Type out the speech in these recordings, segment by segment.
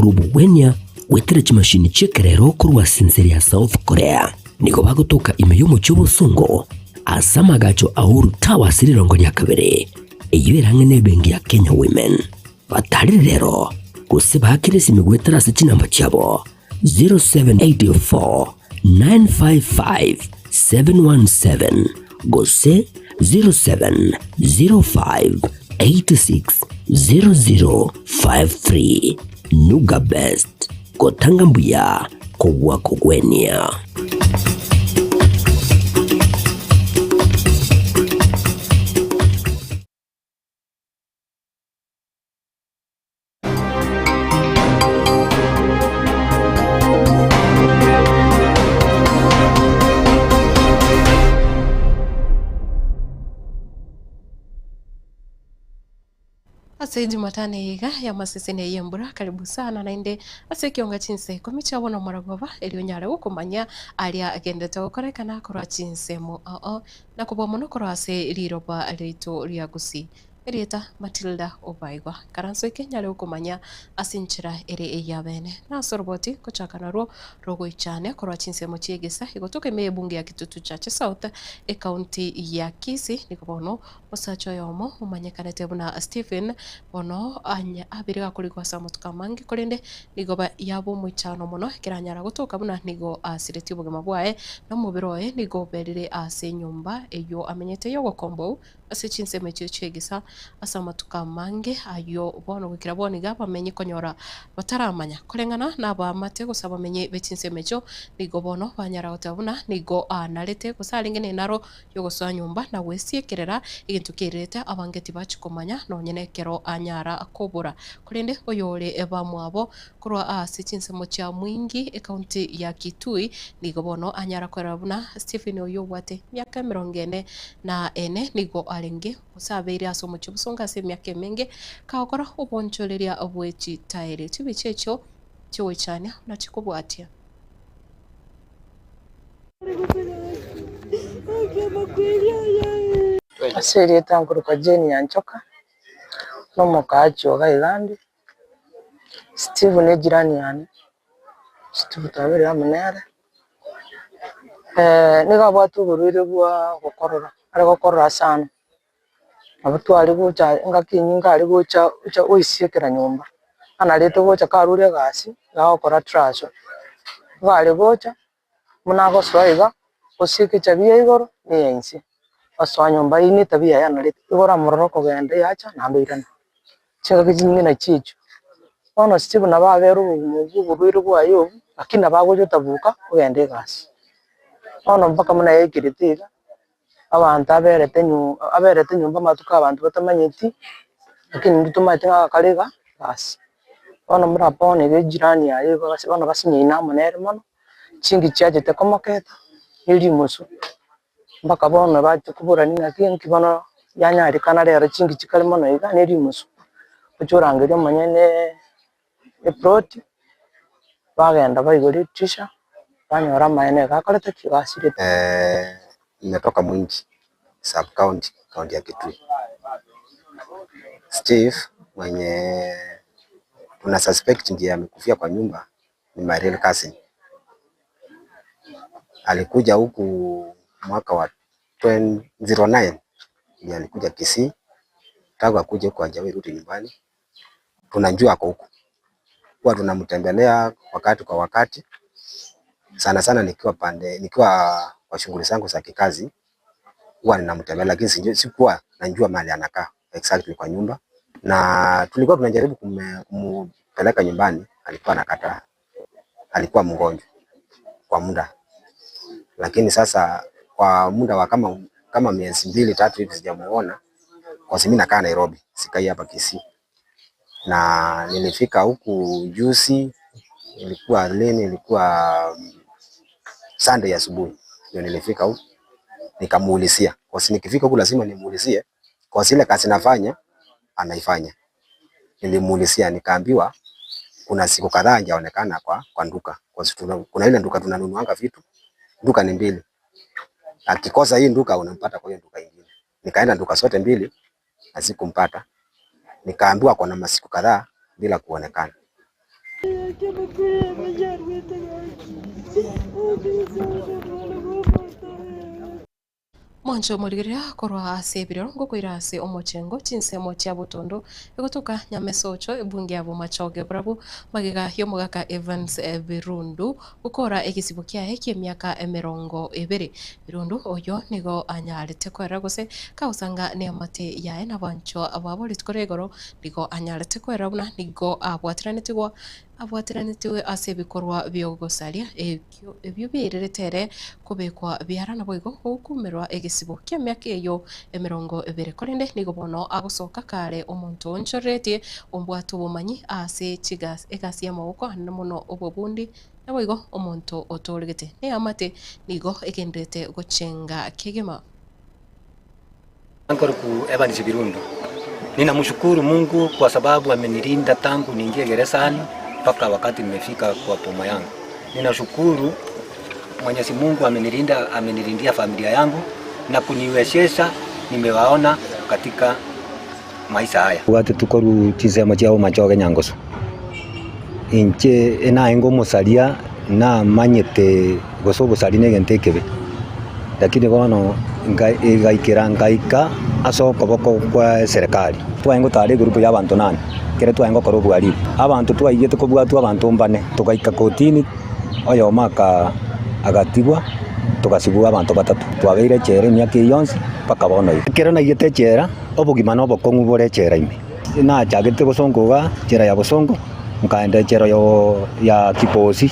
kurubwenya wetera chimashini chekerero kurwa sinseri ya South Korea niko bagutuka imeyo mu cy'ubusungo asama gacho ahuru tawasiri rongo ya kabere eyibera ngene bengi ya Kenya Women batari rero kusiba hakirisi migwetera se chinamba cyabo 0784 955 717 gose 0705 860053 Nuga Best Kotanga Mbuya Kogwa Kogwenia. Ase Jumatane yiga ya masesene yembura karibu sana nainde ase kionga chinse komicha bona maragova elionyare ukumanya alia agendete gukorekana korwa chinsemo na kubomono korwa ase liroba lito liagusi Erieta Matilda Obaigwa karanso ikenyare ukumanya asinchira ere eyabene na sorboti kochakanaro rogo ichane korwa chinsemo chiegesa igotoke mebunge ya Kitutu Church South county ya Kisii nikobono musacho yomo umanyekanete buna Stephen bono anya abiriga kurigwa samutuka mangi korende nigoba yabo muchano mono kiranyara gutoka buna nigo asireti bugema bwae no mubiroe nigo berire ase nyumba eyo amenyete yo gokombo ase chinsemo chiegesa asamatuka mange ayo bono gukira boniga bamenye konyora bataramanya korengana naba mate gusaba menye betinsemecho nigo bono banyara gutabuna nigo analete gusaringene naro yo guswa nyumba na wesiekerera igintu kirete abangeti bachikomanya no nyene kero anyara akobura kurende oyore eba mwabo kurwa asichinsemo cha mwingi county ya Kitui nigo bono anyara korabuna Stephen Oyobwate myaka 40 na ene nigo alenge usabeira asomo chubusonga se myaka menge kaokora uboncholeria obwechi taire tubichecho cyo cyane na chikobwatia Asiri tanguruka Jeni Yanchoka no mukaacho gaigandi Steve ne jirani yani Steve tabere amunere niga bwatu burwire bwa gukorora ari gukorora sana abatu ari gucha ngakinyinga ari gucha oisiekera nyumba analete gucha karure gasi gakora trash bale gucha munago soiga osike chabia igoro ni yensi aswa nyumba ini tabia yana lete igora muroko gende yacha nambirana chinga kijingi na chicho ono Steve na baberu mu burwire bwa yo akina bagojo tabuka ugende gasi ono mpaka muna yekiritiga abantu aberete nyumba matuka abantu batamanyeti lakini ndituma tinga kaliga basi ono murapone ge jirani yayo basi bana basinye inamo nere mono chingi chaje tekomoketa ili musu mpaka bono baje kubura ninga kinki bono yanyari kana rero chingi chikali mono iga neri musu kuchurangire manyene proti bagenda baigori tisha banyora maene gakoleta kigasire nimetoka Mwingi sub county ya Kitui. Steve mwenye tuna suspect ndiye amekufia kwa nyumba ni my real cousin. Alikuja huku mwaka wa 2009 ndiye alikuja Kisii. Tangu akuje kwa hajawahi rudi nyumbani. Tunajua ako huku. Huwa tunamtembelea wakati kwa wakati. Sana sana nikiwa kwa shughuli zangu za kikazi huwa ninamtembelea, lakini sikuwa najua mahali anakaa exactly kwa nyumba, na tulikuwa tunajaribu kumpeleka nyumbani, alikuwa anakataa, alikuwa mgonjwa kwa muda. Lakini sasa kwa muda wa kama miezi 2-3 hivi sijamuona, kwa sababu nakaa Nairobi, sikai hapa Kisii. Na nilifika huku juzi, ilikuwa Sunday asubuhi ndio nilifika huku, nikamuulizia. Kwa sababu nikifika huku lazima nimuulizie kwa zile kazi nafanya anaifanya. Nilimuulizia nikaambiwa kuna siku kadhaa hajaonekana kwa nduka. Kwa sababu kuna ile nduka tunanunuanga vitu, nduka ni 2. Akikosa hii nduka unampata kwa hiyo nduka nyingine. Nikaenda nduka zote 2 asikumpata. Nikaambiwa kuna masiku kadhaa bila kuonekana. Mwancho murigiria korwa asebiriro ngokwira ase omochengo chinsemo chia botondo egotuka nyamesocho ebunge abo machoge brabu magiga yomugaka Evans Birundu gukora egisibo kiae kiemiaka 20 Birundu oyo nigo anyarete kwera gose kausanga ne amate yae na bancho ababo litkoregoro nigo anyarete kwera buna nigo abwatiranitiwe ase bikorwa byogosaria ebyo bireretere kubekwa biarana boigo gukumirwa egisibo kiemiaka eyo 20 korende nigo bono agosoka kare omonto onchoretie ombwatu obumanyi ase chigas egasi y'amaboko hano muno obubundi naboigo omonto otoregete ne amate nigo egendete gochenga kegema. Ankor ku Evans Birundu. Ninamshukuru Mungu kwa sababu amenilinda tangu niingie gerezani mpaka wakati nimefika kwa poma yangu. Ninashukuru Mwenyezi Mungu amenilindia familia yangu na kuniwezesha nimewaona katika maisha haya. Wakati tukoru chisemo chao machoge nyangoso. Inche ena engo musalia na manyete goso sali gentekebe. Lakini bono ngaika asoko boko kwa serikali. Twaengo tali grupu y'abantu 8. Kere twaengo korobu ali. Abantu twaigete kubwatu abantu mbane tukaika kotini oyo maka agatigwa tukasibua abantu 3 twabeire chere myaka yonse paka bono kero na yete chera obugima no bokongu bore chera ime na chagete bosongoga chera ya bosongo nkaenda chera yo ya kiposi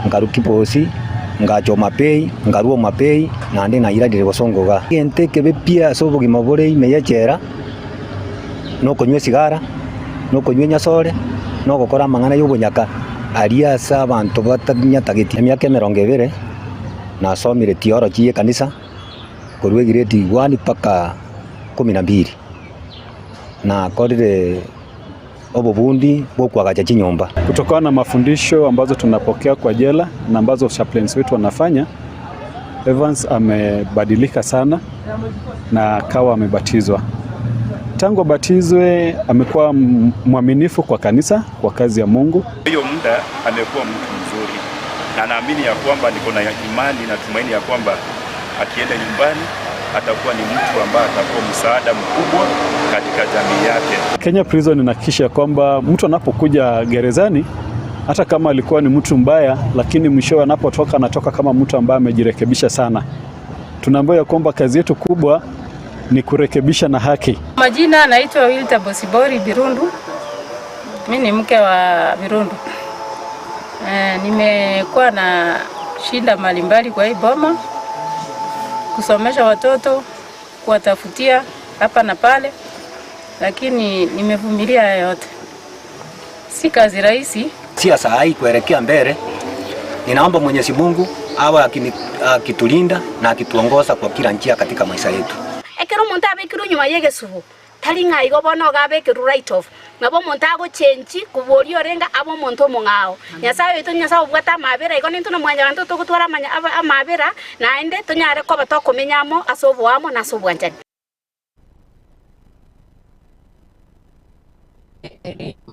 ngaru kiposi ngacho mapei ngaruo mapei na ndi na ira dire bosongoga gente kebe pia so bugima bore ime ya chera no konywe sigara no konywe nyasore no gukora mangana y'ubunyaka aria sa abantu batanyatagiti emyaka 20 na somire theology kanisa kurwe grade 1 paka 12 na kodire obobundi bokwagacha chinyomba. Kutokana na mafundisho ambazo tunapokea kwa jela na ambazo chaplains wetu wanafanya, Evans amebadilika sana na akawa amebatizwa. Tangu abatizwe amekuwa mwaminifu kwa kanisa, kwa kazi ya Mungu. Hiyo muda amekuwa mtu mzuri na naamini ya kwamba niko na imani na tumaini ya kwamba akienda nyumbani atakuwa ni mtu ambaye atakuwa msaada mkubwa katika jamii yake. Kenya Prison inahakikisha kwamba mtu anapokuja gerezani hata kama alikuwa ni mtu mbaya, lakini mwisho anapotoka anatoka kama mtu ambaye amejirekebisha sana. Tunaambiwa kwamba kazi yetu kubwa ni kurekebisha na haki. Majina naitwa Wilta Bosibori Birundu. Mimi ni mke wa Birundu. Nimekuwa na shinda mbalimbali kwa hii boma, kusomesha watoto, kuwatafutia hapa na pale, lakini nimevumilia yote. Si kazi rahisi. Siasa hai kuelekea mbele. Ninaomba Mwenyezi Mungu awe akitulinda na akituongoza kwa kila njia katika maisha yetu. Ekero monta abekiru nyuma yegesubu talinga igo bono gabekiru right off ngabo monta go change kubori orenga abo monto mongao nyasaye to nyasaye bwata mabera igo nintu no mwanya bantu to gutwara manya amabera naende tonyare ko batokomenyamo asobwamo nasobwanjani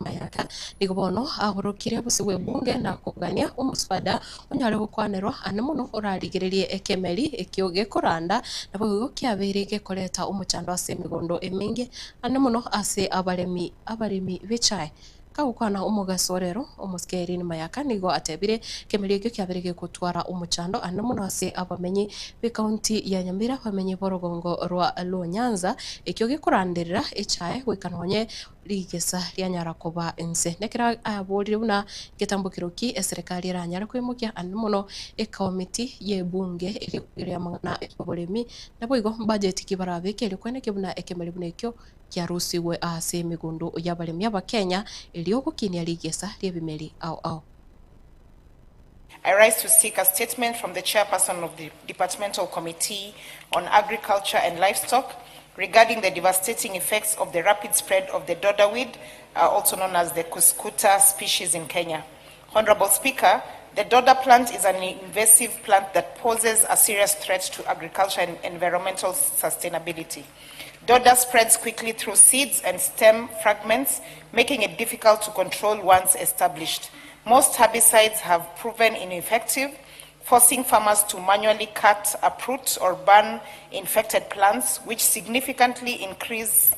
mayaka nigo bono agurukire busiwe bunge na kugania umuswada onyare gukwanirwa anemuno urarigirerie ekemeri ekioge kuranda nabo kiabere gekoreta umuchando ase migondo emingi anemuno ase abaremi bichae kagukwana umugasorero umuskeri ni mayaka nigo atebire kemeri ekyo kiabere gutwara umuchando anemuno ase abamenyi be county ya Nyamira bamenyi borogongo rwa Nyanza ekioge kurandirira echae wikanonye rigesa ryanyara kuba ense nekera aborire buna getambukiro ki eserikali iranyara kwimukia anemuno ekomiti ye bunge iri amana eboremi nabo igo budget kibarabeke iri kweneke buna ekemeri buna ekyo kyarusiwe ase migundu y'abaremi y'Abakenya iri okukinia rigesa ryebimeri au I rise to seek a statement from the chairperson of the Departmental Committee on Agriculture and Livestock regarding the devastating effects of the rapid spread of the dodder weed, also known as the Cuscuta species in Kenya. Honorable Speaker, the dodder plant is an invasive plant that poses a serious threat to agriculture and environmental sustainability. Dodder spreads quickly through seeds and stem fragments, making it difficult to control once established. Most herbicides have proven ineffective, forcing farmers to manually cut, uproot, or burn infected plants, which significantly increases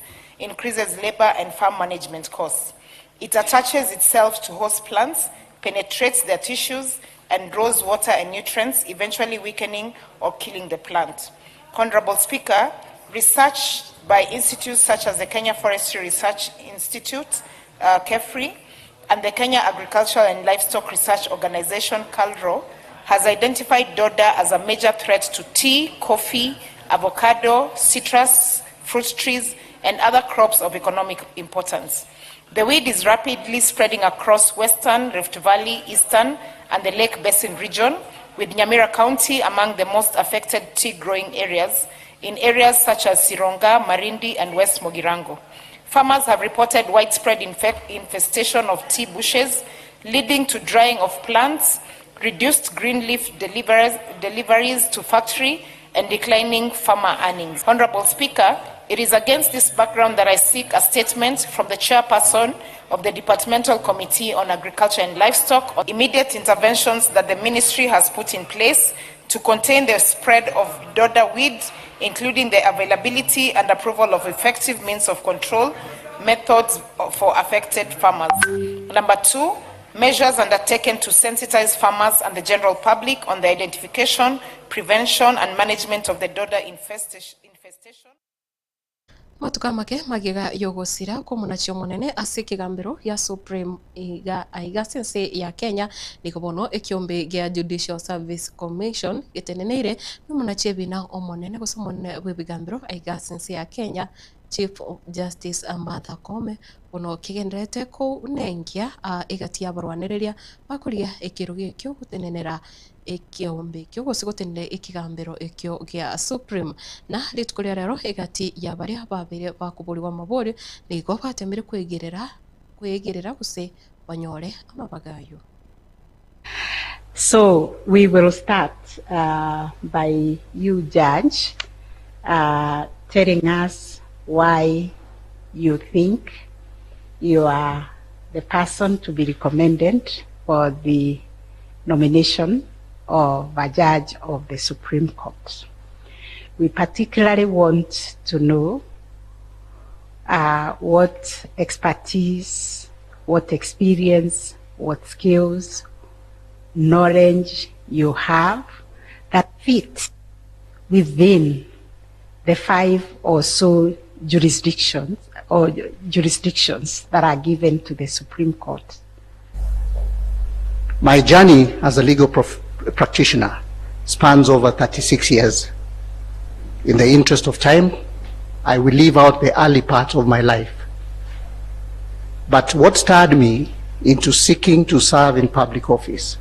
labor and farm management costs. It attaches itself to host plants, penetrates their tissues, and draws water and nutrients, eventually weakening or killing the plant. Honorable Speaker, research by institutes such as the Kenya Forestry Research Institute, KEFRI, and the Kenya Agricultural and Livestock Research Organization, KALRO, has identified dodder as a major threat to tea, coffee, avocado, citrus, fruit trees, and other crops of economic importance. The weed is rapidly spreading across Western, Rift Valley, Eastern, and the Lake Basin region, with Nyamira County among the most affected tea-growing areas, in areas such as Sironga, Marindi, and West Mogirango. Farmers have reported widespread infestation of tea bushes, leading to drying of plants, reduced green leaf deliveries to factory, and declining farmer earnings. Honorable Speaker, it is against this background that I seek a statement from the chairperson of the Departmental Committee on Agriculture and Livestock on immediate interventions that the ministry has put in place to contain the spread of dodder weed, including the availability and approval of effective means of control methods for affected farmers. Number 2, measures undertaken to sensitize farmers and the general public on the identification, prevention, and management of the dodder infestation. Matuka make magiga yogosira ko munachio munene ase kigambiro ya Supreme aiga sense ya Kenya nikobono ekiombe gya Judicial Service Commission giteneneire numunachie bina omonene gusomone bwebigambiro aiga sense ya Kenya Chief Justice Martha Koome bono kigendete ko nengia igatia barwaniriria bakuria ekirugi kyo gutenenera ekiombe kyo gusigotende ikigambiro ekyo gya Supreme na ritukuria rero igati ya baria babire bakuburiwa mabore nigo batemere kwegerera guse banyore amabagayo. So we will start by you, Judge, telling us why you think you are the person to be recommended for the nomination of a judge of the Supreme Court. We particularly want to know what expertise, what experience, what skills, knowledge you have that fit within the 5 or so jurisdictions that are given to the Supreme Court. My journey as a legal practitioner spans over 36 years. In the interest of time, I will leave out the early part of my life. But what stirred me into seeking to serve in public office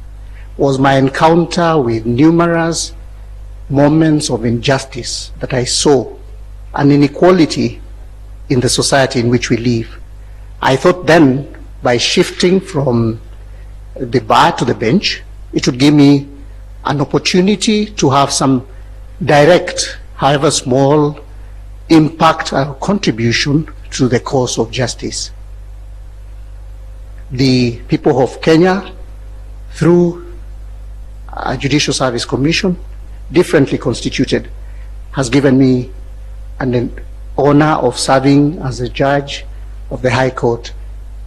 was my encounter with numerous moments of injustice that I saw, and inequality in the society in which we live. I thought then, by shifting from the bar to the bench, it would give me an opportunity to have some direct, however small, impact or contribution to the cause of justice. The people of Kenya, through a Judicial Service Commission, differently constituted, has given me an honor of serving as a judge of the High Court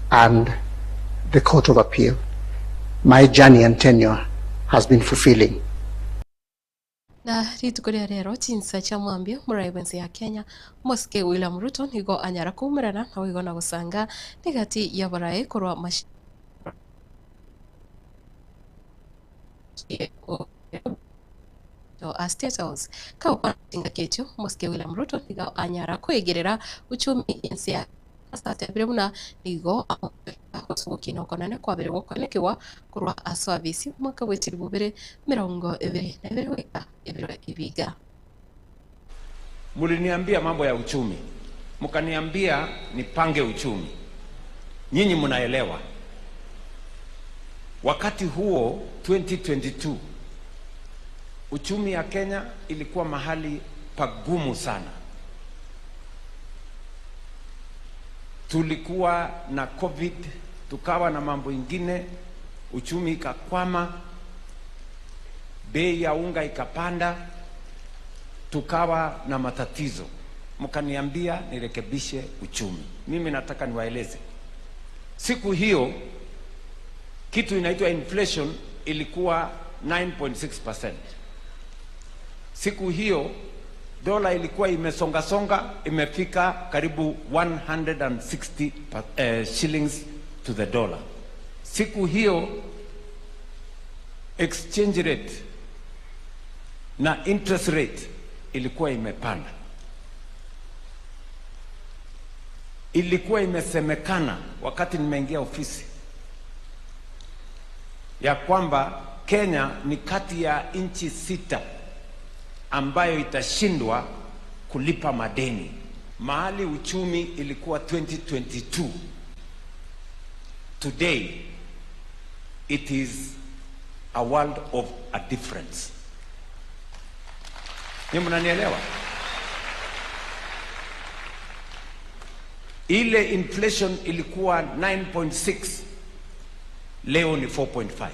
and the Court of Appeal. My journey and tenure has been fulfilling. Na ritukuria rero chinsa cha mwambio muraibensi ya Kenya Moske William Ruto nigo anyara kumirana na wigo na gusanga nigati ya barae korwa mashi to State House kwa tinga ketyo Moske William Ruto nigo anyara kwegerera uchumi insi ya asate biremuna nigo akosukino konane kwa bere gokonekewa kurwa service mwaka wetiri bubere 2022 weka ibiga. Muliniambia mambo ya uchumi, mkaniambia nipange uchumi. Nyinyi mnaelewa. Wakati huo 2022 uchumi ya Kenya ilikuwa mahali pagumu sana. Tulikuwa na COVID, tukawa na mambo ingine, uchumi ikakwama, bei ya unga ikapanda, tukawa na matatizo. Mkaniambia nirekebishe uchumi. Mimi nataka niwaeleze, siku hiyo kitu inaitwa inflation ilikuwa 9.6%. Siku hiyo dola ilikuwa imesonga imefika karibu 160 shillings to the dollar. Siku hiyo exchange rate na interest rate ilikuwa imepanda. Ilikuwa imesemekana wakati nimeingia ofisi ya kwamba Kenya ni kati ya nchi 6 ambayo itashindwa kulipa madeni. Mahali uchumi ilikuwa 2022, today it is a world of a difference. Ni mnanielewa? Ile inflation ilikuwa 9.6, leo ni 4.5.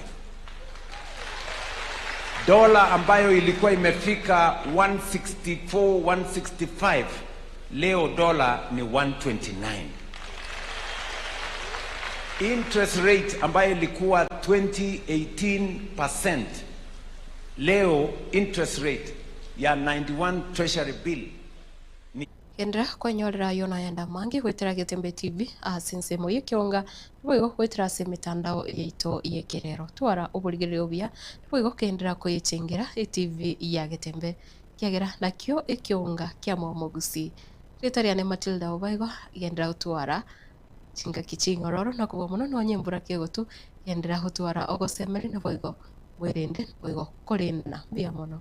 Dola ambayo ilikuwa imefika 164, 165, leo dola ni 129. Interest rate ambayo ilikuwa 18%, leo interest rate ya 91 treasury bill Kendra kwenyorera yona yanda mangi gwetera Getembe TV asinsemo yekionga bwigo gwetera se mitandao yeito yekerero twara uburigiriro bia bwigo kendra kuyichingira TV ya Getembe kiagera nakyo ekionga kya momogusi ritaria ne Matilda Obaigo yendra utwara chinga kichingororo na kubo muno no nyembura kegotu yendra utwara ogosemeri na bwigo werende bwigo korena bia mono.